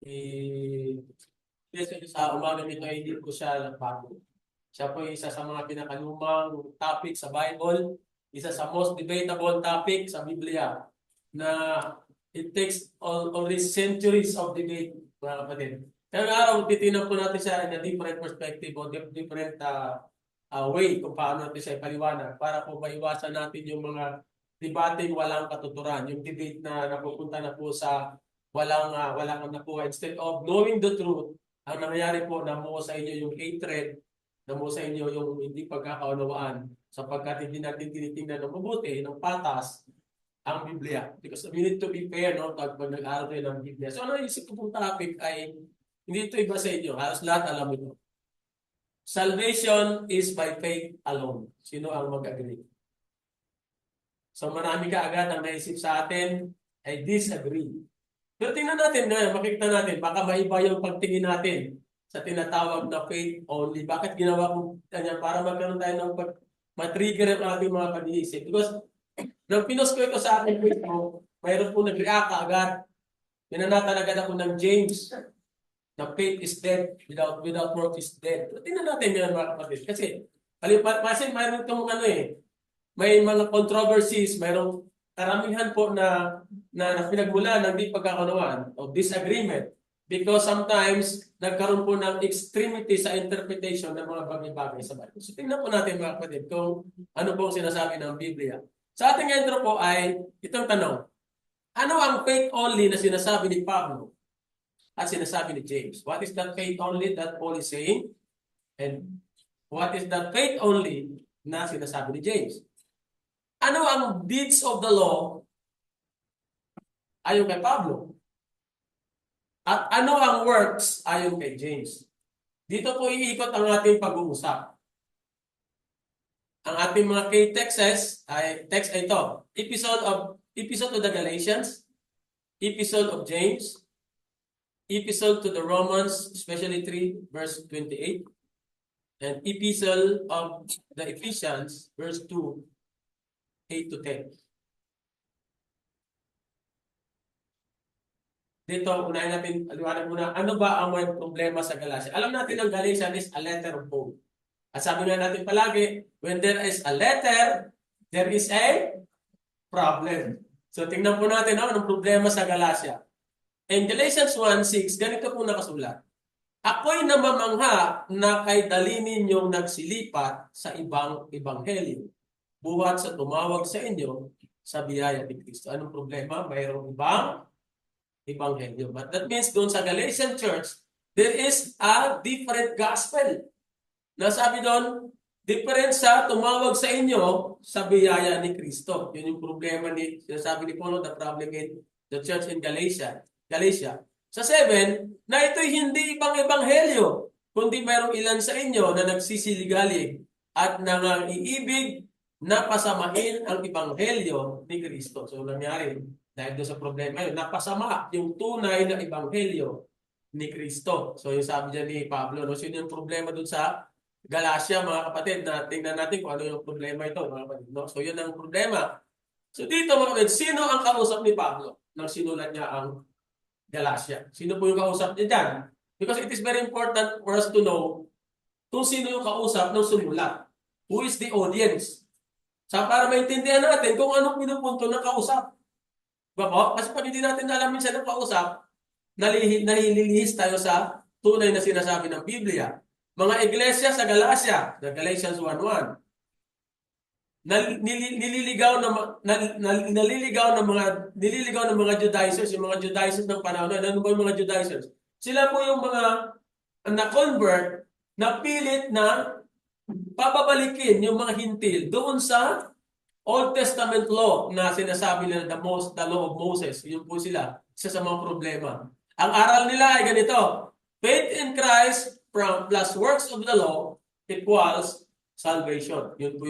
Kasi sa umaga nito ay hindi ko siya nabago. Siya po ay isa sa mga pinakalumang topic sa Bible, isa sa most debatable topic sa Biblia na it takes only centuries of debate, mga kapatid. Kaya araw, titignan po natin siya in a different perspective o different way kung paano natin siya ipaliwanag para po maiwasan natin yung mga debating walang katuturan, yung debate na napupunta na po sa walang nakuha. Instead of knowing the truth, ang nangyayari po, namuo sa inyo yung hatred, namuo sa inyo yung hindi pagkakaunawaan sapagkat hindi natin tinitingnan ng mabuti, ng patas, ang Biblia. Because we need to be fair, no? Pag nag-aaral tayo ng Biblia. So, ano yung isip ko pong topic ay hindi ito iba sa inyo. Halos lahat alam ito. Salvation is by faith alone. Sino ang mag-agree? So, marami ka agad ang naisip sa atin ay disagree. Pero tingnan natin ngayon, makikita natin, baka maiba yung pagtingin natin sa tinatawag na faith only. Bakit ginawa ko kanya? Para magkaroon tayo ng matrigger ang ating mga pag-iisip. Because nang pinost ko ito sa ating Facebook, mayroon po nag-react agad. Pinanatan agad ako ng James na faith is dead, without work is dead. So, tingnan natin yan mga kapatid. Kasi mayroon itong may mga controversies, mayroong karamihan po na pinagmula ng di pagkakaunawaan o disagreement because sometimes nagkaroon po ng extremity sa interpretation ng mga bagay-bagay sa Bible. So tingnan po natin mga kapatid kung ano po ang sinasabi ng Biblia. Sa ating intro po ay itong tanong, ano ang faith only na sinasabi ni Pablo at sinasabi ni James? What is that faith only that Paul is saying? And what is that faith only na sinasabi ni James? Ano ang deeds of the law ayon kay Pablo? At ano ang works ayon kay James? Dito po iikot ang ating pag-uusap. Ang ating mga key texts ay text ay ito. Episode of the Galatians, Episode of James, Episode to the Romans, especially 3 verse 28, and Epistle of the Ephesians, verse 2, 8 to 10. Dito, unahin natin, aliwanag muna, ano ba ang may problema sa Galatia? Alam natin ang Galatian is a letter of Paul. At sabi nga natin palagi, when there is a letter, there is a problem. So tingnan po natin anong problema sa Galatia. In Galatians 1:6, ganito po nakasulat. Ako'y namamangha na kay dali ninyong nagsilipat sa ibang ebanghelyo, buhat sa tumawag sa inyo sa biyaya ni Kristo. Anong problema? Mayroong ibang ebanghelyo. But that means doon sa Galatian church, there is a different gospel. Nasabi doon, different sa tumawag sa inyo sa biyaya ni Kristo. Yun yung problema sinasabi ni Paulo, the problem in the church in Galatia. Sa 7, na ito'y hindi ibang ebanghelyo, kundi mayroong ilan sa inyo na nagsisiligalig at nangangiibig na pasamahin ang ebanghelyo ni Kristo. So nangyari, dahil doon sa problema yun, napasama yung tunay na ebanghelyo ni Kristo. So yung sabi dyan ni Pablo, no? So yun yung problema doon sa Galatia, mga kapatid, na tingnan natin kung ano yung problema ito, mga kapatid. No? So yun ang problema. So dito, mga kapatid, sino ang kausap ni Pablo nang sinulat niya ang Galatia? Sino po yung kausap niya dyan? Because it is very important for us to know kung sino yung kausap ng sumulat. Who is the audience? Para maintindihan natin kung anong pinupunto ng kausap. Diba? Kasi pag hindi natin alam minsan ng kausap, nalilihis tayo sa tunay na sinasabi ng Biblia. Mga iglesia sa Galatia, the Galatians 1:1, nililigaw ng mga Judaizers, yung mga Judaizers ng panahon na. Ano ba yung mga Judaizers? Sila po yung mga na-convert na pilit na papabalikin yung mga hintil doon sa Old Testament law na sinasabi nila the law of Moses. Yun po sila, isa sa mga problema. Ang aral nila ay ganito, faith in Christ plus works of the law equals salvation. Yun po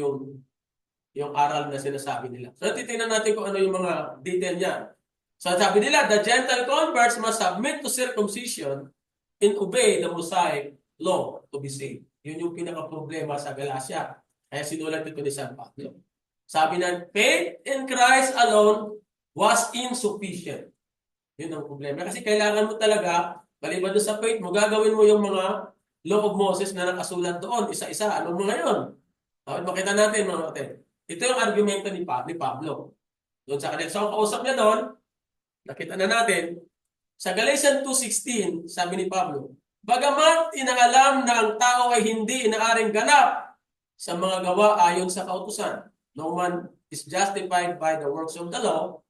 yung aral na sinasabi nila. So titingnan natin kung ano yung mga detail niya. So sabi nila, the Gentile converts must submit to circumcision and obey the Mosaic law to be saved. Yun yung pinaka-problema sa Galatia. Kaya sinulat ito ni San Pablo. Sabi na, faith in Christ alone was insufficient. Yun ang problema. Kasi kailangan mo talaga, maliban doon sa faith mo, gagawin mo yung mga law of Moses na nakasulat doon, isa-isa. Ano mo ngayon? Makita natin, mga kapatid. Ito yung argumento ni Pablo. Doon sa kanila. So, ang kausap niya doon, nakita na natin, sa Galatians 2:16, sabi ni Pablo, bagamat inaalam na ang tao ay hindi inaaring ganap sa mga gawa ayon sa kautusan. No man is justified by the works of the law,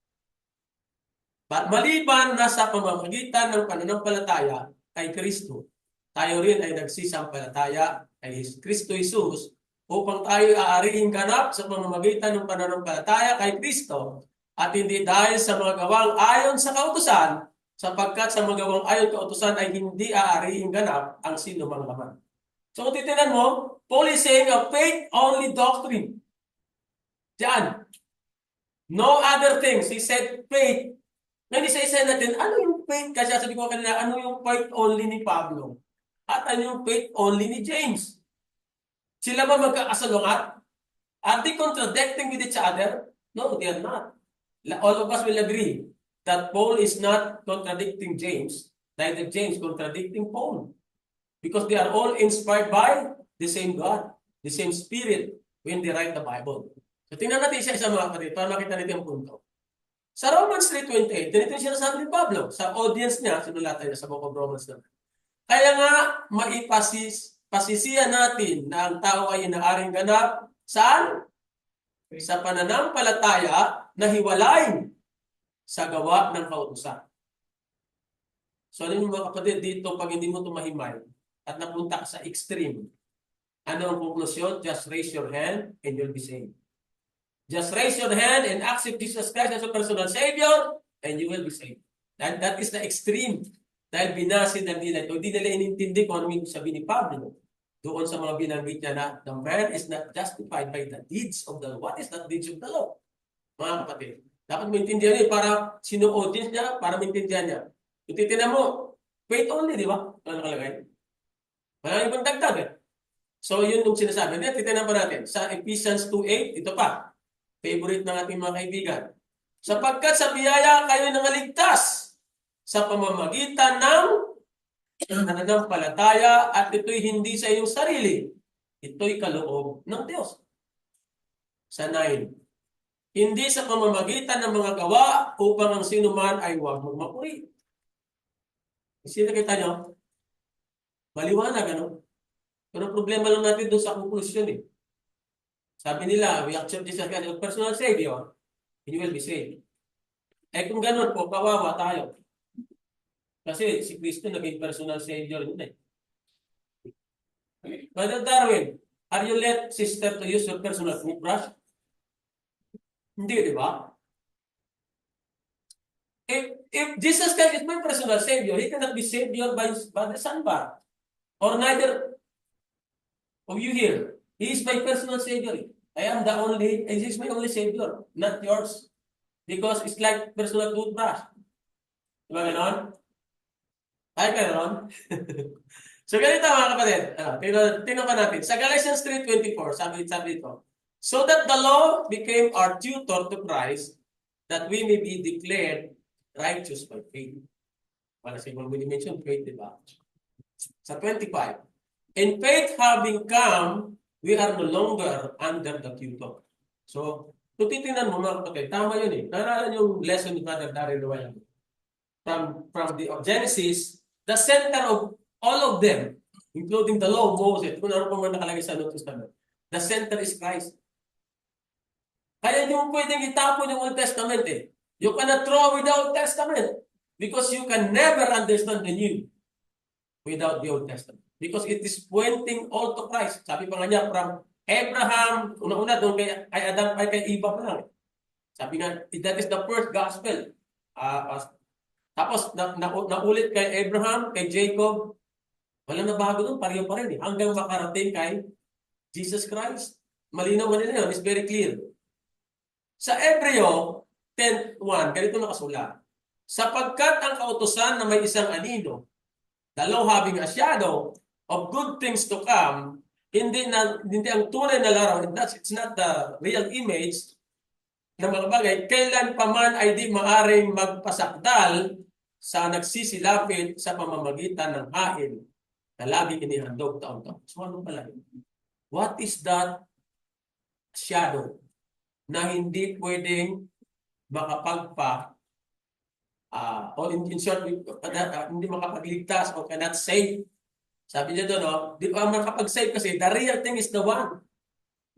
but maliban na sa pamamagitan ng pananampalataya kay Kristo, tayo rin ay nagsisampalataya kay Kristo Jesus upang tayo aariing ganap sa pamamagitan ng pananampalataya kay Kristo at hindi dahil sa mga gawang ayon sa kautusan, sapagkat sa mga gawang ayon sa kautusan ay hindi aariing ganap ang sino mang laman. So kung titinan mo, Paul is saying a faith-only doctrine. Diyan. No other things. He said faith. Ngayon isa-isa natin, ano yung faith? Kasi sabi ko kanina, ano yung faith only ni Pablo? At ano yung faith only ni James? Sila ba magkakasalungat? Are they contradicting with each other? No, they are not. All of us will agree that Paul is not contradicting James, neither James contradicting Paul. Because they are all inspired by the same God, the same Spirit when they write the Bible. So tingnan natin isa-isa mga kapatid para makita natin ang punto. Sa Romans 3:28, ganito yung sinasabi ni Pablo. Sa audience niya, sinulatan niya sa Book of Romans naman. Kaya nga, pasisiya natin na ang tao ay inaaring ganap. Saan? Sa pananampalataya na hiwalayin sa gawa ng kautusan. So ano yung mga kapatid dito, pag hindi mo tumahimay at napunta sa extreme, ano ang konklusyon? Just raise your hand and you'll be saved. Just raise your hand and accept Jesus Christ as your personal Savior and you will be saved. That is the extreme. Dahil binasid na nila. Hindi nila inintindi kung ano yung sabi ni Pablo. Doon sa mga binanggit niya na the man is not justified by the deeds of the law. What is the deeds of the law? Mga kapatid. Dapat maintindihan niya para sino audience niya, para maintindihan niya. Kung titinan mo, faith only, di ba? Ano nakalagay? Maraming pang dagdag eh. So yun yung sinasabi. Titinan pa natin. Sa Ephesians 2:8, ito pa. Favorite ng ating mga kaibigan. Sapagkat sa biyaya kayo nangaligtas sa pamamagitan ng pananampalataya at ito'y hindi sa iyong sarili. Ito'y kaloob ng Diyos. Sa 9. Hindi sa pamamagitan ng mga gawa upang ang sino man ay huwag magmapuri. Sino kita nyo? Maliwanag, ano? Pero problema lang natin doon sa conclusion eh. Sabi nila, we accept Jesus as your personal Savior, and you will be saved. Eh kung ganun po, kawawa tayo. Kasi si Kristo naging personal Savior yun eh. Brother Darwin, are you let sister to use your personal toothbrush? Hindi, di ba? If Jesus Christ is my personal Savior, He cannot be Savior by the sunbar. Or neither of you here. He is my personal Savior. I am the only, and He is my only Savior, not yours. Because it's like personal toothbrush. Diba ganon? Ay, ganon? So, ganito mga kapatid. Tingnan pa natin. Sa Galatians 3:24, sabi ito, so that the law became our tutor to Christ, that we may be declared righteous by faith. Wala siguro we mention faith, diba? Sa 25, in faith having come, we are no longer under the tutor. So, kung titingnan mo mga kapatid, tama yun eh. Naalala yung lesson ni Father Daryl Luwayan. From the Genesis, the center of all of them, including the law of Moses, kung ano pa man nakalagay sa New Testament, the center is Christ. Kaya hindi mo pwedeng itapon yung Old Testament eh. You cannot throw away the Old Testament because you can never understand the New without the Old Testament. Because it is pointing all to Christ. Sabi pa nga niya, from Abraham, una-una doon kay Adam, kay Eva pa lang. Sabi nga, that is the first gospel. Tapos, naulit kay Abraham, kay Jacob. Walang nabago doon, pareho pa rin eh. Hanggang makarating kay Jesus Christ. Malinaw yun, it's very clear. Sa Hebreo 10:1, ganito nakasulat. Sapagkat ang kautusan na may isang anino, the law having a shadow of good things to come, hindi ang tunay na larawan, it's not the real image na mga bagay, kailan pa man ay di maaring magpasakdal sa nagsisilapit sa pamamagitan ng hain na laging inihandog taon-taon. So ano pala yun? What is that shadow na hindi pwedeng makapagpa or in short, hindi makapagligtas o cannot save? Sabi niya doon, di ba makapag-save kasi the real thing is the one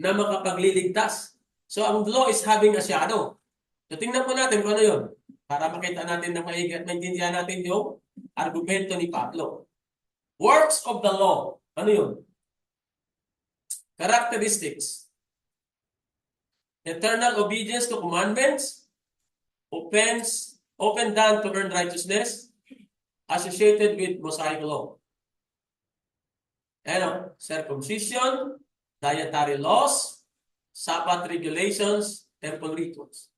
na makapagliligtas. So ang law is having a shadow. So tingnan po natin kung ano yun. Para makita natin na maintindihan natin yung argumento ni Pablo. Works of the law. Ano yun? Characteristics. Eternal obedience to commandments. Open done to earn righteousness. Associated with Mosaic law. Ano? Circumcision. Dietary laws. Sabbath regulations. Temple rituals.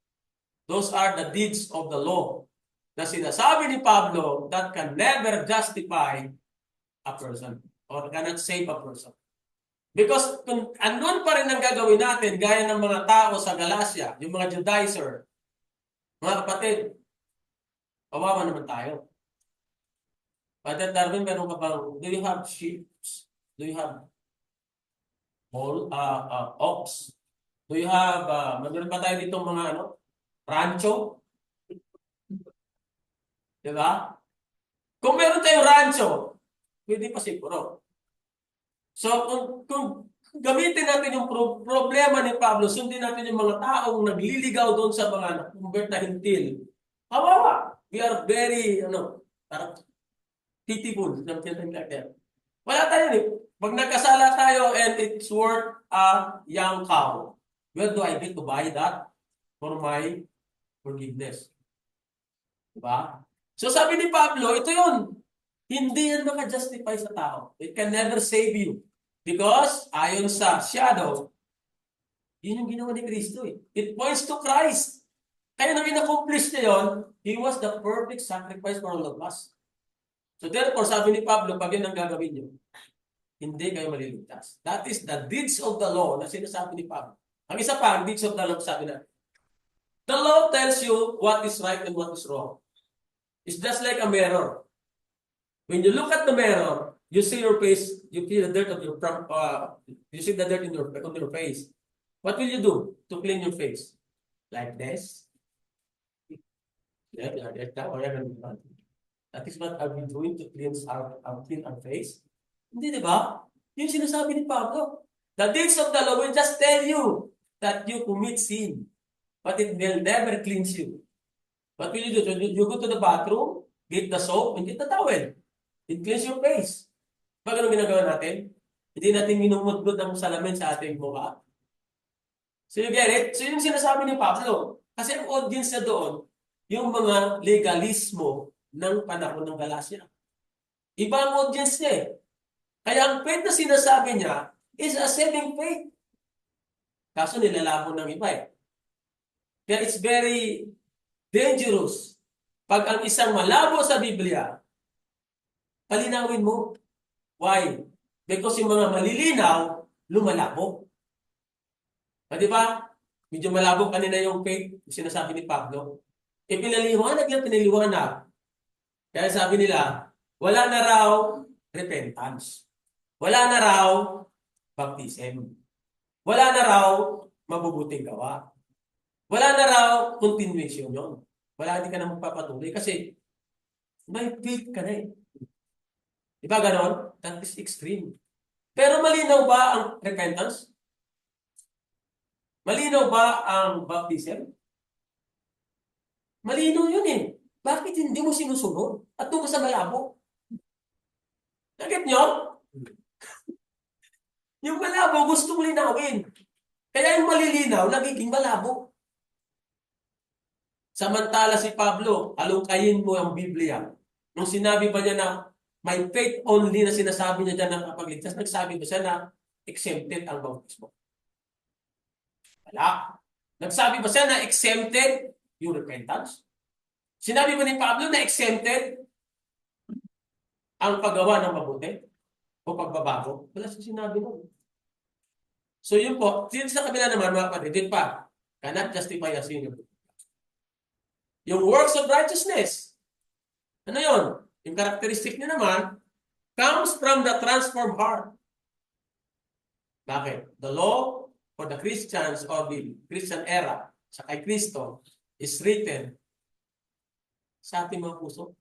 Those are the deeds of the law na sinasabi ni Pablo that can never justify a person or cannot save a person. Because kung anon pa rin ang gagawin natin, gaya ng mga tao sa Galacia, yung mga Judaizer, mga kapatid, kawawa naman tayo. Father Darwin, meron ka bang, do you have sheep? Do you have ox? Do you have, meron pa tayo dito mga rancho? Diba? Kung meron tayong rancho, pwede pa siguro. So, kung gamitin natin yung problema ni Pablo, sundin natin yung mga taong nagliligaw doon sa mga convert na hintil. Kawawa. We are very, parang pitiful. Something like that. Wala tayo eh. Pag nagkasala tayo and it's worth a young cow, where do I get to buy that for my forgiveness? Diba? So sabi ni Pablo, ito yun. Hindi yan maka-justify sa tao. It can never save you. Because, ayon sa shadow, yun yung ginawa ni Kristo eh. It points to Christ. Kaya nang in-accomplish niya yun, He was the perfect sacrifice for all of us. So therefore, sabi ni Pablo, pag yun ang gagawin nyo, hindi kayo maliligtas. That is the deeds of the law na sinasabi ni Pablo. Ang isa pa, ang deeds of the law, sabi na, the law tells you what is right and what is wrong. It's just like a mirror. When you look at the mirror, you see your face, you feel the dirt of your you see the dirt on your face. What will you do to clean your face? Like this? Yeah, that is what are we doing to clean our face? Hindi, di ba? Yung sinasabi ni Pablo. The deeds of the law will just tell you that you commit sin. But it will never cleanse you. What will you do? You go to the bathroom, get the soap, and get the towel. It cleans your face. Pag anong ginagawa natin? Hindi natin minumudgod ang salamin sa ating mukha. So you get it? So yung sinasabi ni Pablo, kasi ang audience niya doon, yung mga legalismo ng panahon ng Galacia. Iba ang audience niya eh. Kaya ang faith na sinasabi niya is a saving faith. Kaso nilalabo ng iba eh. Kaya it's very dangerous. Pag ang isang malabo sa Biblia, palinawin mo. Why? Because yung mga malilinaw, lumalabo. Di ba? Medyo malabo kanina yung faith, sinasabi ni Pablo. Pinaliwanag yan, pinaliwanag. Kaya sabi nila, wala na raw repentance. Wala na raw baptism. Wala na raw mabubuting gawa. Wala na raw continuation yun. Wala, hindi ka na magpapatuloy kasi may faith ka na eh. Diba ganon? That is extreme. Pero malinaw ba ang repentance? Malinaw ba ang baptism? Malinaw yun eh. Bakit hindi mo sinusunod? At doon ka sa malabo. Nagit nyo? Yung malabo gustong linawin. Kaya yung malilinaw, nagiging malabo. Samantala si Pablo, alungkayin mo ang Biblia. Nung sinabi ba niya na may faith only na sinasabi niya dyan ng kapagligtas, nagsabi ba siya na exempted ang bautismo? Wala. Nagsabi ba siya na exempted yung repentance? Sinabi ba ni Pablo na exempted ang paggawa ng mabuti o pagbabago? Wala siya sinabi nun. So yun po, sa kabila naman mga kapatid, din pa, cannot justify a sin. Yung works of righteousness, Ano yun? Yung characteristic niya naman, comes from the transformed heart. Bakit? The law for the Christians or the Christian era sa kay Kristo is written sa ating mga puso.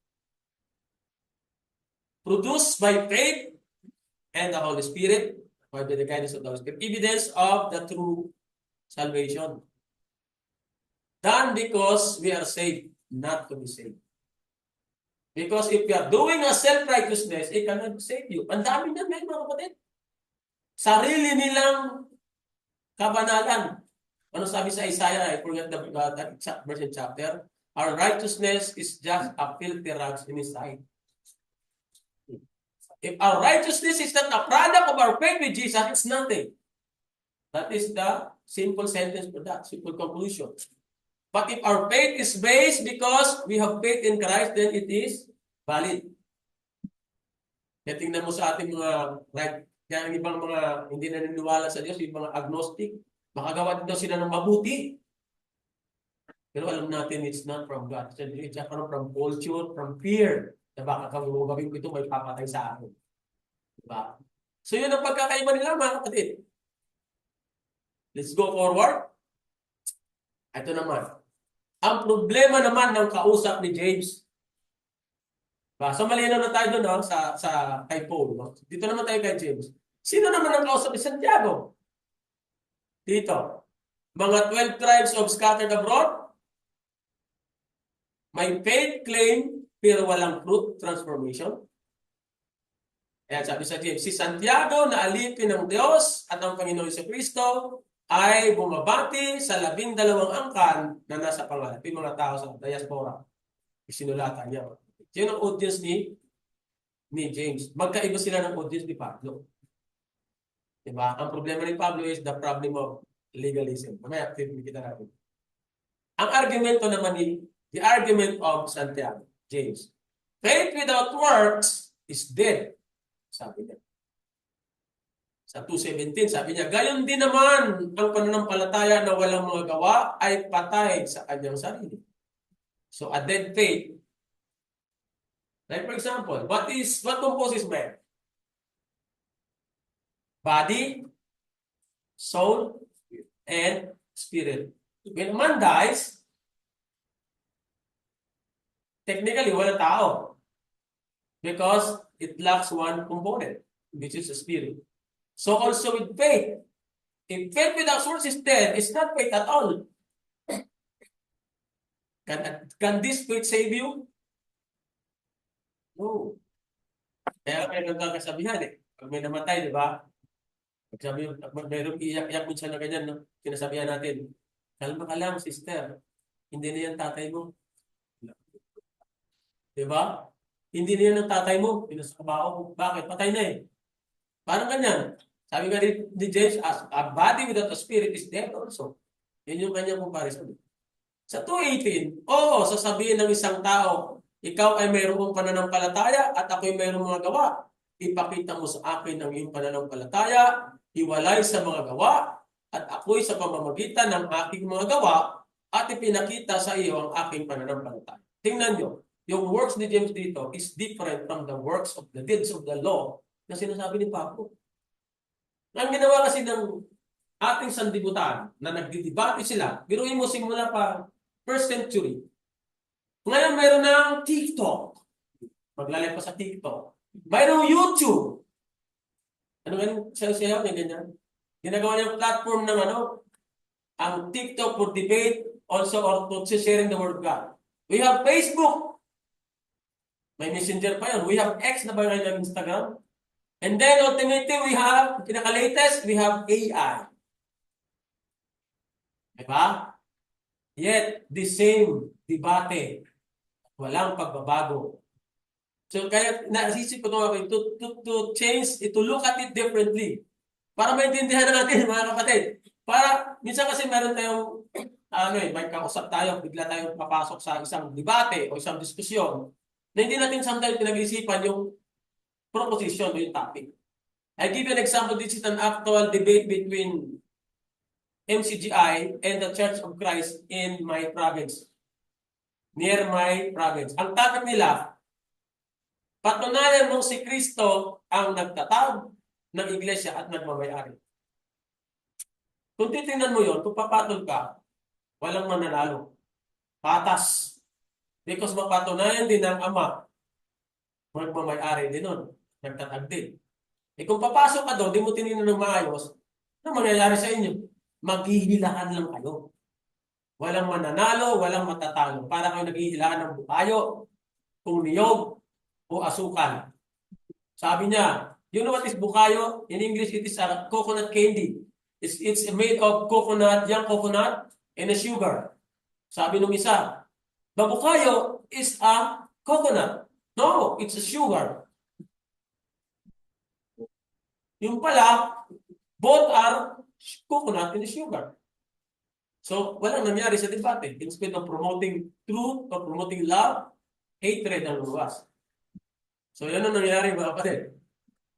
Produced by faith and the Holy Spirit, or by the guidance of the Holy Spirit, evidence of the true salvation. Done because we are saved, not to be saved. Because if you are doing a self-righteousness, it cannot save you. Ang dami na mga kapatid. Sarili nilang kabanalan. Ano sabi sa Isaiah? I forget the exact verse and chapter. Our righteousness is just a filthy rags in His sight. If our righteousness is not a product of our faith with Jesus, it's nothing. That is the simple sentence for that, simple conclusion. But if our faith is based because we have faith in Christ, then it is valid. Kaya tingnan mo sa ating mga kaya ang ibang mga hindi naniniwala sa Diyos, yung mga agnostic, makagawa din daw sila ng mabuti. Pero alam natin it's not from God. It's from culture, from fear. Na baka gawin ko ito, may papatay sa akin. Diba? So yun ang pagkakaiba nila mga kapatid. Let's go forward. Ito naman. Ang problema naman ng kausap ni James. So malinaw na tayo doon, no? sa kay Paul. No? Dito naman tayo kay James. Sino naman ang kausap ni Santiago? Dito. Mga 12 tribes of scattered abroad. May faith claim pero walang fruit transformation. Kaya sabi sa James, si Santiago na alipin ng Diyos at ang Panginoon si Kristo ay bumabati sa 12 angkan na nasa pangalan. Yung mga tao sa diaspora. Isinulatan niya. Yun ang audience ni James. Magkaiba sila ng audience ni Pablo. Diba? Ang problema ni Pablo is the problem of legalism. Mamaya, kita natin. Ang argumento naman the argument of Santiago, James. Faith without works is dead. Sabi niya. Sa 2:17, sabi niya, gayon din naman ang pananampalataya na walang mga gawa ay patay sa kanyang sarili. So a dead faith. Like for example, what composes man? Body, soul, and spirit. When a man dies, technically wala tao. Because it lacks one component, which is the spirit. So also with faith. If faith without source is dead, it's not faith at all. Can this faith save you? No. Kaya nagkakasabihan Pag may namatay, di ba? Pagsabi, mayroong iyak-iyak minsan na ganyan, no? Sinasabihan natin, kalma ka lang, sister. Hindi na yan tatay mo. Di ba? Hindi na yan ang tatay mo. Pinasa kabao. Bakit? Patay na Parang ganyan. Sabi nga ni James, a body without a spirit is dead also. Yun yung kanyang comparison. Sa 2:18, sasabihin ng isang tao, ikaw ay mayroong pananampalataya at ako'y mayroong mga gawa. Ipakita mo sa akin ang iyong pananampalataya, hiwalay sa mga gawa, at ako'y sa pamamagitan ng aking mga gawa, at ipinakita sa iyo ang aking pananampalataya. Tingnan nyo, yung works ni James dito is different from the works of the deeds of the law na sinasabi ni Pablo. Ang ginawa kasi ng ating sandibutan na nagdidebate sila, biruin mo simula pa first century. Ngayon mayroon ng TikTok. Maglalay pa sa TikTok. Mayroong YouTube. Ano ganyan? Sayo-sayo, may ganyan. Ginagawa niyang platform ng ang TikTok for debate, also or for sharing the word of God. We have Facebook. May messenger pa yan. We have X na ba yung Instagram? And then ultimately we have, pinaka-latest, we have AI. Diba? Yet, the same debate. Walang pagbabago. So, kaya naisip ko to change, to look at it differently. Para maintindihan natin, mga kapatid. Para, minsan kasi meron tayong, may kausap tayo, bigla tayong papasok sa isang debate o isang diskusyon na hindi natin sometimes pinag-isipan yung proposition o yung topic. I give you an example. This is an actual debate between MCGI and the Church of Christ in my province. Near my province. Ang topic nila, Patunayan mong si Kristo ang nagtatag ng iglesia at nagmamayari. Kung titingnan mo yon, kung papatol ka, walang mananalo. Patas. Because mapatunayan din ng Ama, magmamayari din nun. Nagtatag din. Kung papasok ka doon, di mo tinignan ng maayos, ano mangyayari sa inyo? Maghihilahan lang kayo. Walang mananalo, walang matatalo. Para kayo naghihilahan ng bukayo, kung niyog, o asukal. Sabi niya, you know what is bukayo? In English, it is a coconut candy. It's made of coconut, young coconut, and a sugar. Sabi nung isa, babukayo is a coconut. No, it's a sugar. Yung pala, both are coconut and sugar. So, walang nangyari sa debate. Instead of promoting truth or promoting love, hatred ang luwas. So, yan ang nangyari mga kapatid.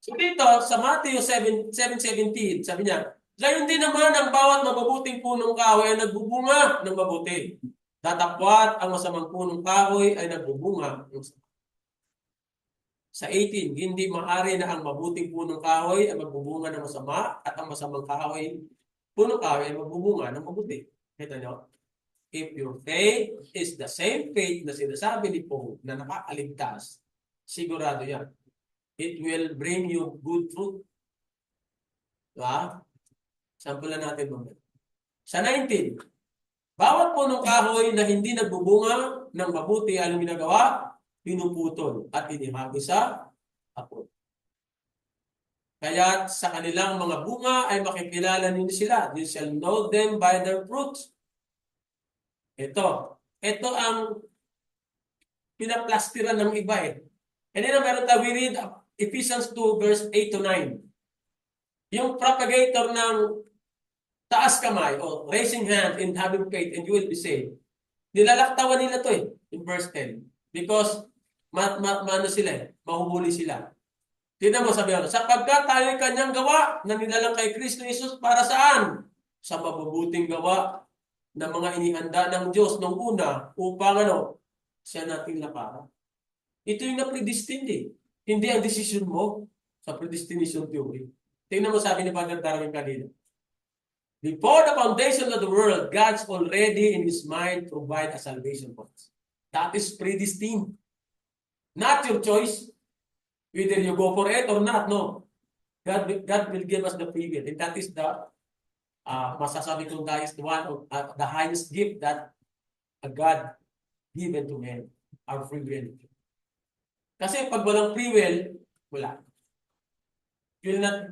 So, dito, sa Matthew 7:17, sabi niya, gayon din naman ang bawat mabubuting punong kahoy ay nagbubunga ng mabuti. Datapwat ang masamang punong kahoy ay nagbubunga ng masama. Sa 18, hindi maaari na ang mabuting punong kahoy ay magbubunga ng masama at ang masamang kahoy, punong kahoy ay magbubunga ng mabuti. Kita nyo? If your faith is the same faith na sinasabi ni Paul na nakakaligtas, sigurado yan. It will bring you good fruit. Diba? Sampulan natin mamaya. Sa 19, bawat punong kahoy na hindi nagbubunga ng mabuti, anong ginagawa? Pinuputol at inihagi sa hapon. Kaya sa kanilang mga bunga ay makikilala ninyo sila. You shall know them by their fruits. Ito ang pinaplastiran ng iba eh. And then meron tayo, we read Ephesians 2 verse 8 to 9. Yung propagator ng taas kamay o raising hand and having faith and you will be saved. Nilalaktawan nila to eh, in verse 10. Because ano sila eh, mahuhuli sila. Tignan mo, sabi ko, sapagkat tayo kanyang gawa na nilalang kay Kristo Jesus para saan? Sa mabubuting gawa ng mga inihanda ng Diyos nung una upang siya nating lapara. Ito yung na-predestined eh. Hindi ang decision mo sa predestination theory. Tingnan mo, sabi ni Father Darwin kanina. Before the foundation of the world, God's already in His mind provide a salvation for us. That is predestined. Not your choice. Whether you go for it or not, no. God will give us the free will. And that is the, masasabi kong that is the one of the highest gift that God given to men. Our free will. Kasi pag walang free will, wala. It will not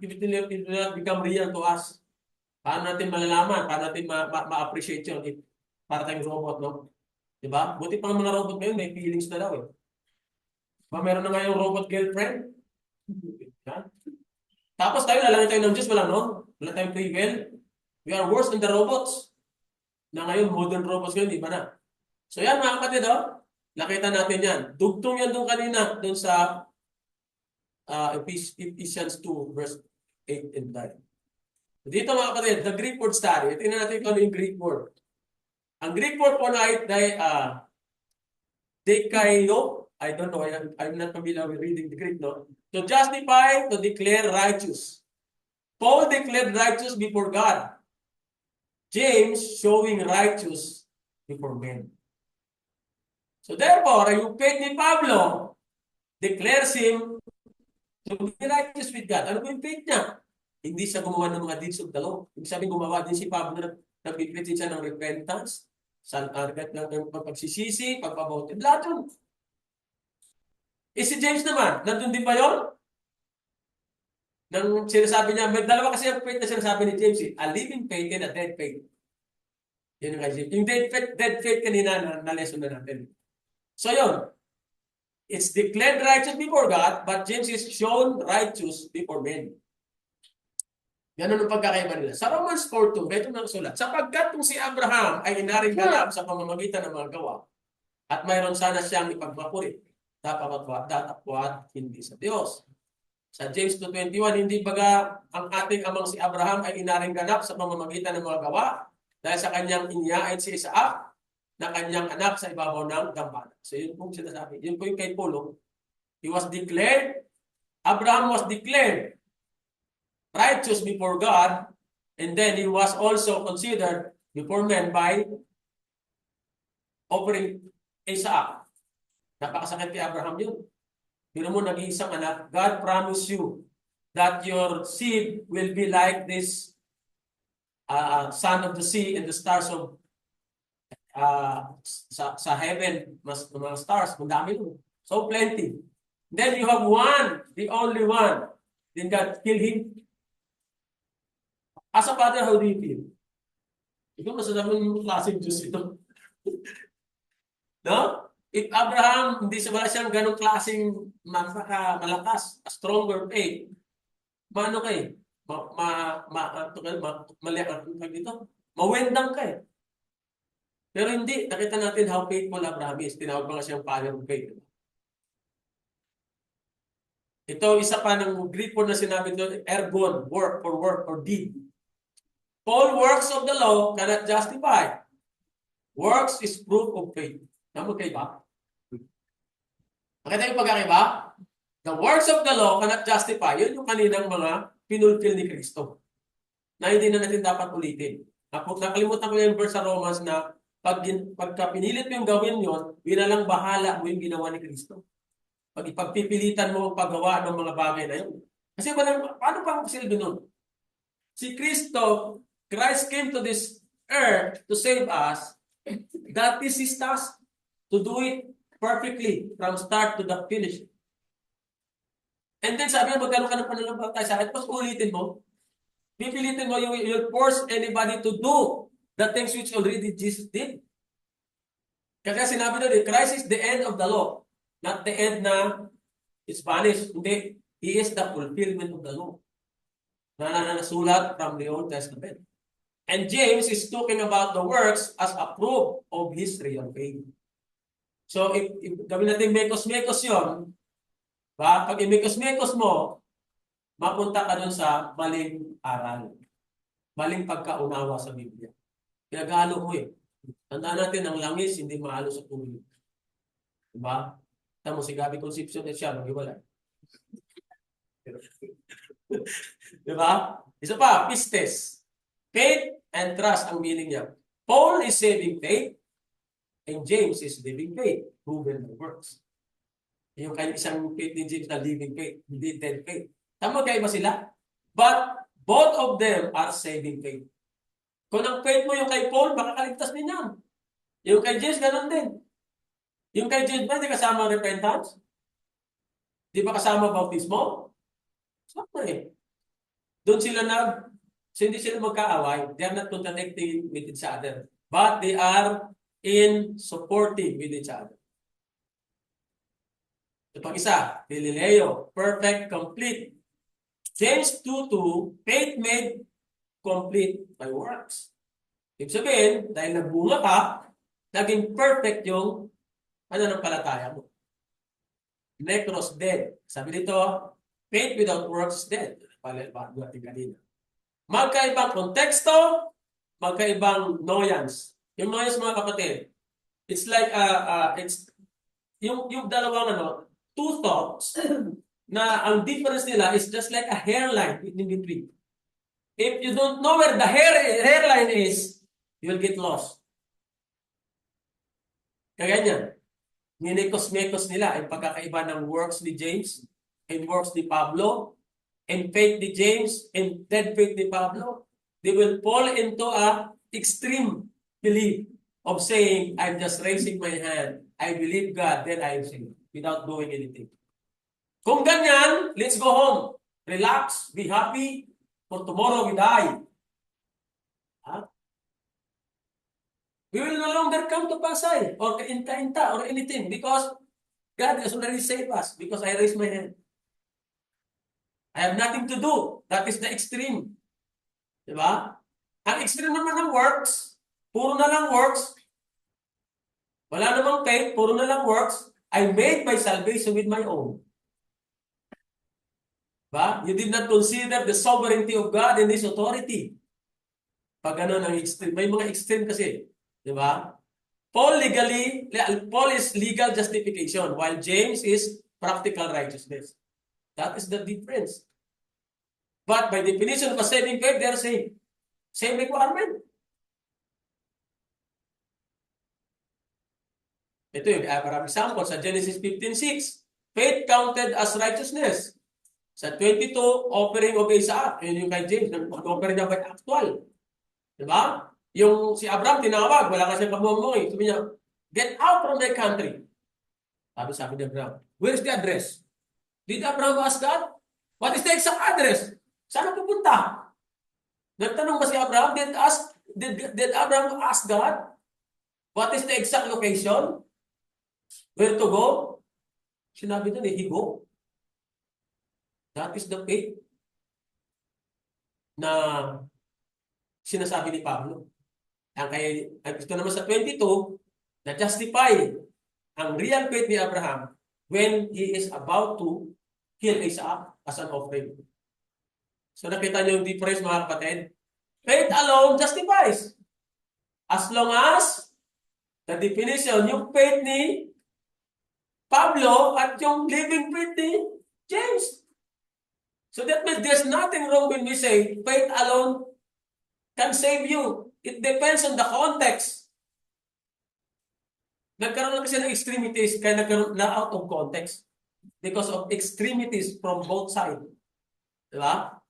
become real to us. Paano natin malalaman? Paano natin ma-appreciate yun? Para tayong robot, no? Diba? Buti pang mga robot ngayon, may feelings na daw eh. Meron na nga yung robot girlfriend. Tapos tayo, lalangin tayo ng Diyos, wala no? Wala tayong free will. We are worse than the robots. Na ngayon, modern robots ngayon, iba na. So yan mga kapatid, nakita natin yan. Dugtong yan doon kanina, doon sa Ephesians 2, verse 8 and 9. Dito mga kapatid, the Greek word study. Tingnan natin kung ano yung Greek word. Ang Greek word po na ay dikaio. I don't know, I'm not familiar with reading the Greek, no? To justify, to declare righteous. Paul declared righteous before God. James showing righteous before men. So therefore, yung faith ni Pablo declares him to be righteous with God. Ano ba yung faith niya? Hindi siya gumawa ng mga deeds of the law. Ibig sabihin, gumawa din si Pablo na nag-declare siya ng repentance, ng pagsisisi, pagpabautismo, lahat yun. Si James naman, nandun din ba yun? Nang sinasabi niya, may dalawa kasi ang faith na sinasabi ni James, a living faith and a dead faith. Yun yung James. Yung dead faith kanina na lesson na natin. So yun, it's declared righteous before God, but James is shown righteous before men. Ganun ang pagkakaiba nila. Sa Romans 4:2, ito na sulat, sapagkat kung si Abraham ay inaring ganap sa pamamagitan ng mga gawa, at mayroon sana siyang ipagmapuri, datapwat hindi sa Diyos. Sa James 2:21, hindi baga ang ating amang si Abraham ay inaring ganap sa pamamagitan ng mga gawa dahil sa kanyang inyain si Isaac na kanyang anak sa ibabaw ng dambana. So yun po sinasabi. Yun po yung kay Paul. Abraham was declared righteous before God, and then he was also considered before men by offering Isaac. Napakasakit kay Abraham yun. Pero mo nag-iisang anak, God promised you that your seed will be like this sun of the sea and the stars of sa heaven, mga stars, ang dami nun. So plenty. Then you have one, the only one. Then God killed him. As a father, how do you feel? Ito, masasabi yung klaseng Diyos ito. No? If Abraham, hindi wala siyang ganong klaseng malakas, a stronger faith, maano kayo? Mawendang ka eh. Pero hindi, nakita natin how faithful Abraham is. Tinawag pa nga siyang father of faith. Ito, isa pa ng Greek word na sinabi doon, ergon, work, or deed. All works of the law cannot justify. Works is proof of faith. Naman kayo ba? Nakita yung pagkakaiba? The works of the law cannot justify. Yun yung kaninang mga pinulfill ni Kristo. Na hindi na natin dapat ulitin. Nakalimutan ko yung verse sa Romans na pagka pinilit mo yung gawin yun, binalang bahala mo yung ginawa ni Kristo. Pag ipagpipilitan mo ang paggawa ng mga bagay na yun. Kasi paano pa ang silbi nun? Si Christ came to this earth to save us. That is His task, to do it perfectly from start to the finish. And then sabi mo, magkaroon ka ng pananampalataya sa akin, tapos ulitin mo, pipilitin mo, you'll force anybody to do the things which already Jesus did. Kaya sinabi doon, Christ is the end of the law, not the end na it's vanished. Hindi, He is the fulfillment of the law. Na nasulat from the Old Testament. And James is talking about the works as a proof of his real faith. So, if gawin natin mekos-mekos yun, pag i-mekos-mekos mo, mapunta ka dun sa maling aral. Maling pagkaunawa sa Biblia. Pinagalo mo eh. Tandaan natin, ang langis hindi mahalo sa tubig. Diba? Tama si Gabi Concepcion at siya, mag-iwalay. Diba? Isa pa, pistes. Faith and trust ang meaning niya. Paul is saving faith and James is living faith, proven by works. Yung kaya isang faith ni James na living faith, hindi dead faith. Tama kayo ba sila? But both of them are saving faith. Kung ang faith mo yung kay Paul, makakaligtas din yan. Yung kay James, ganun din. Yung kay James ba, hindi kasama repentance? Di ba kasama bautismo? Siyempre. Doon sila so hindi sila magkaaway. They are not contradicting with each other. But they are in supporting with each other. Ito pang isa, Galileo, perfect, complete. James 2:2, faith made complete by works. Ibig sabihin, dahil nagbunga ka, naging perfect yung pananampalataya mo. Necros, dead. Sabi dito, faith without works is dead. Bago natin kanina. Magkaibang konteksto, magkaibang nuance. Yung nuance, mga kapatid, it's like, it's yung dalawang two thoughts na ang difference nila is just like a hairline in between. If you don't know where the hairline is, you'll get lost. Kaganyan. Minekos-mekos nila ang pagkakaiba ng works ni James and works ni Pablo and faith ni James and dead faith ni Pablo. They will fall into a extreme belief of saying, I'm just raising my hand. I believe God, then I am saved without doing anything. Kung ganyan, let's go home. Relax, be happy, for tomorrow we die. Huh? We will no longer come to Pasay or Inta or anything because God has already saved us because I raised my hand. I have nothing to do. That is the extreme. Diba? Ang extreme naman ng works, puro na lang works. Wala namang faith, puro na lang works. I made my salvation with my own. Diba? You did not consider the sovereignty of God and His authority. Pag ano ng extreme. May mga extreme kasi. Diba? Paul is legal justification while James is practical righteousness. That is the difference. But by definition of a saving faith, they are same. Same requirement. Ito yung Abraham example sa Genesis 15:6. Faith counted as righteousness. Sa 22, offering of Isaac. Yun yung kay James. Nag-offer niya by actual. Diba? Yung si Abraham tinawag, wala kasi kamuha-muha. Sabi niya, get out from my country. Sabi ni Abraham, where is the address? Did Abraham ask God? What is the exact address? Saan pupunta? Nagtanong ba si Abraham? Did Abraham ask God? What is the exact location? Where to go? Sinabi doon he go. That is the faith na sinasabi ni Pablo. Ito naman sa 22, na-justify ang real faith ni Abraham when he is about to kill Isaac as an offering. So nakita niyo yung difference, mga kapatid? Faith alone justifies. As long as the definition, yung faith ni Pablo at yung living faith ni James. So that means there's nothing wrong when we say faith alone can save you. It depends on the context. Nagkaroon lang kasi ng extremities kaya nagkaroon na out of context. Because of extremities from both sides. Diba?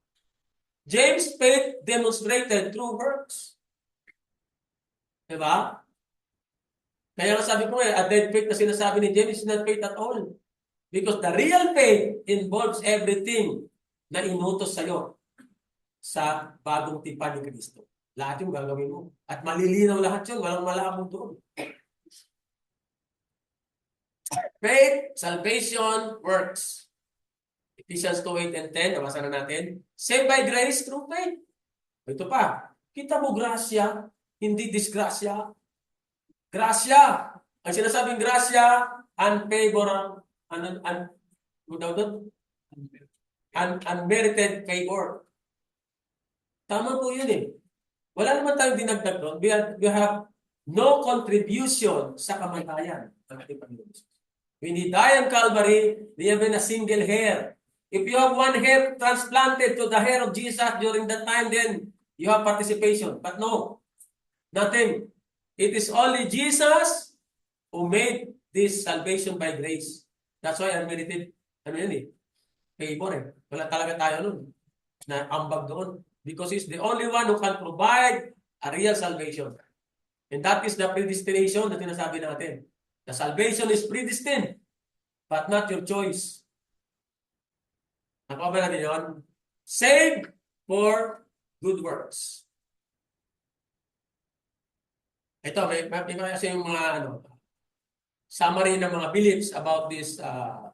James' faith demonstrated through works. Diba? Kaya nga sabi ko a dead faith na sinasabi ni James is not faith at all. Because the real faith involves everything na inutos sa'yo sa bagong tipan ni Kristo. Lahat yung gagawin mo. At malilinaw lahat yun. Walang malabong doon. Faith, salvation, works. Ephesians 2:8 and 10, nabasa na natin. Saved by grace through faith. Ito pa. Kita mo grasya, hindi disgrasya. Grasya. Ang sinasabing grasya, unfavorable, unmerited favor. Tama po yun eh. Wala naman tayong dinagdag doon. We have no contribution sa kamatayan ng ating Panginoon. When He died on Calvary, we have been a single hair. If you have one hair transplanted to the hair of Jesus during that time, then you have participation. But no, nothing. It is only Jesus who made this salvation by grace. That's why unmerited, favor eh. Wala talaga tayo nun na ambag doon. Because He's the only one who can provide a real salvation. And that is the predestination na sinasabi natin. The salvation is predestined, but not your choice. Nakuha ba natin yun? Saved for good works. Ito, may kasi yung mga summary ng mga beliefs about this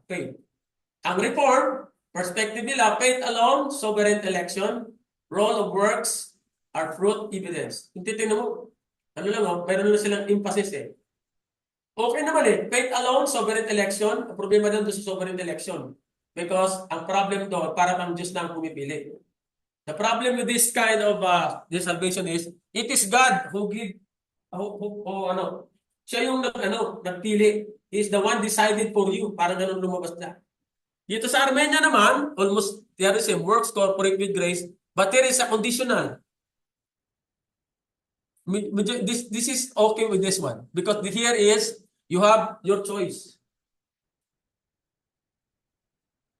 faith. Ang reform, perspective nila, faith alone, sovereign election, role of works, are fruit evidence. Kung titignan mo, meron na silang emphasis eh. Okay naman eh, faith alone, sovereign election, ang problema doon sa sovereign election. Because ang problem doon, para kang Diyos na ang pumipili. The problem with this kind of this salvation is, it is God who give, siya yung nagpili. He is the one decided for you. Parang ganun lumabas na. Dito sa Armenia naman, almost there is a works corporate with grace, but there is a conditional. This is okay with this one. Because here is, you have your choice.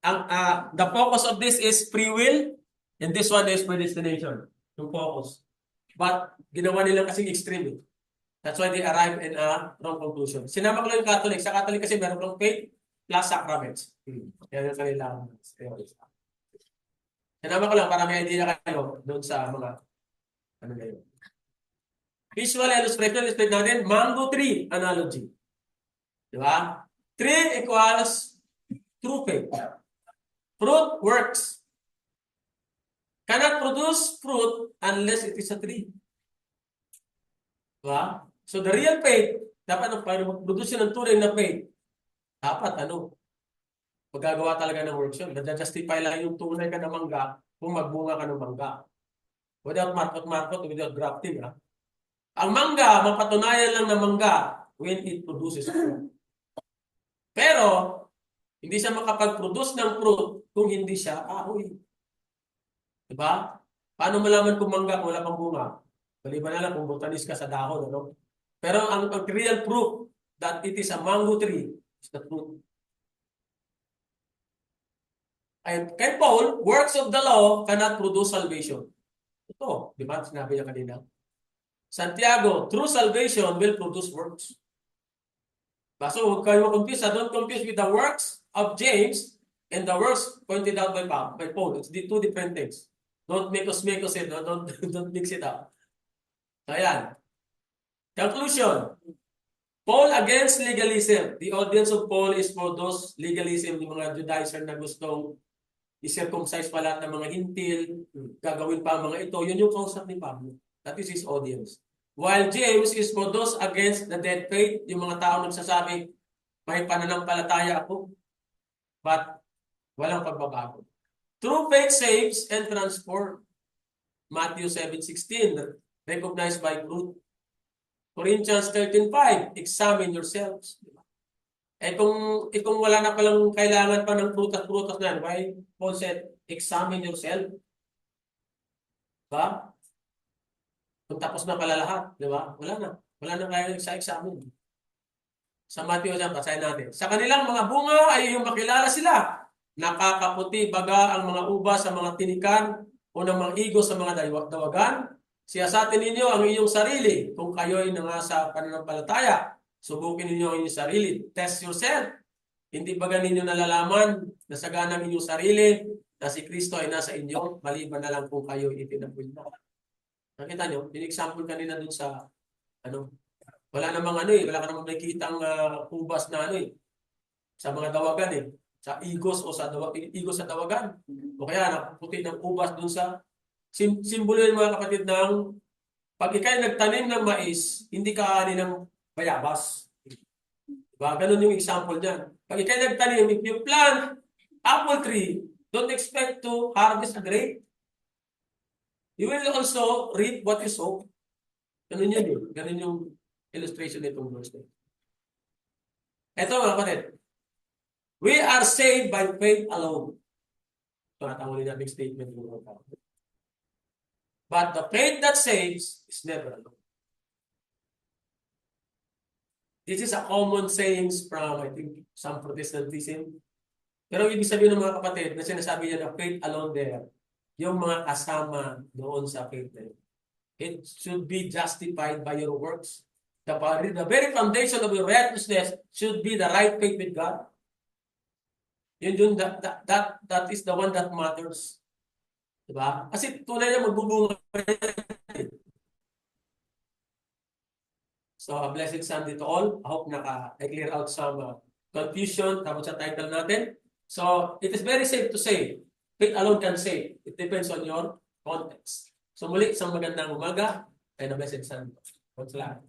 The focus of this is free will, and this one is predestination. Yung focus. But ginawa nila kasing extreme. That's why they arrive in a wrong conclusion. Sinama ko lang yung Catholic. Sa Catholic kasi meron lang faith plus sacraments. Yan yung kanilang theories. Sinama ko lang para may idea kayo doon sa mga ngayon. Visual illustration, illustrate natin, mango tree analogy. Diba? Tree equals true faith. Fruit works. Cannot produce fruit unless it is a tree. Diba? So the real faith, dapat para mag-produce ng tunay na faith, dapat magagawa talaga ng works yun. Nag-justify lang yung tunay ka na mangga kung magbunga ka ng mangga. Without markot, without grafting. Ang mangga, mapatunayan lang na mangga when it produces fruit. Pero, Hindi siya makapag-produce ng fruit kung hindi siya kahoy. Diba? Paano malaman kung mangga kung wala pang bunga? Maliban na lang kung botanis ka sa dahon, ano? Pero ang real proof that it is a mango tree is the fruit. And kay Paul, works of the law cannot produce salvation. Ito, di ba? Sinabi niya kanina. Santiago, true salvation will produce works. So, huwag kayo confuse. Don't confuse with the works of James and the works pointed out by Paul. It's the two different things. Don't make us it. Don't mix it up. So, ayan. Conclusion. Paul against legalism. The audience of Paul is for those legalism, yung mga Judaizer na gustong i-circumcise pa lahat ng mga hintil, gagawin pa ang mga ito. Yun yung kausap ni Pablo. That is his audience. While James is for those against the dead faith, yung mga tao nagsasabi, may pananampalataya ako, but walang pagbabago. True faith saves and transforms. Matthew 7:16, recognized by fruit. Corinthians 13:5, examine yourselves. Kung wala na palang kailangan pa ng prutas-prutas na, why Paul said, examine yourself. Diba? Kung tapos na pala lahat, di ba? Wala na. Wala na kaya sa examine. Sa Matthew, basahin natin. Sa kanilang mga bunga ay yung makilala sila. Nakakaputi baga ang mga uba sa mga tinikan o ng mga igo sa mga dawagan. Siyasatin ninyo ang inyong sarili kung kayo'y nangasa pananampalataya. Subukin ninyo ang inyong sarili. Test yourself. Hindi baga ninyo nalalaman na sagana ng inyong sarili na si Kristo ay nasa inyo, maliban na lang kung kayo'y itinakwil na. Nakita nyo? Yung example kanina dun sa, wala namang wala ka namang nakikitang ubas na sa mga dawagan sa igos o igos sa dawagan. O kaya napuputi ng ubas dun sa simbolo yun mga kapatid ng pag ikay nagtanim ng mais, hindi ka ani ng bayabas. Diba? Ganun yung example niyan. Pag ikay nagtanim, if you plant apple tree, don't expect to harvest a grape. You will also reap what you sow. Ganun yan yun. Ganun yung illustration nitong verse. Ito mga kapatid. We are saved by faith alone. So, natangulin natin statement ng mga kapatid. But the faith that saves is never alone. This is a common saying from, I think, some Protestantism. Pero ibig sabihin ng mga kapatid, na sinasabi niya na faith alone there, yung mga kasama doon sa faith there. It should be justified by your works. The very foundation of your righteousness should be the right faith with God. That is the one that matters. Diba? Kasi tunay na magbubunga. So, a blessed Sunday to all. I hope naka-clear out some confusion tawag sa title natin. So, it is very safe to say, faith alone can save. It depends on your context. So, muli, isang magandang umaga and a blessed Sunday. Salamat.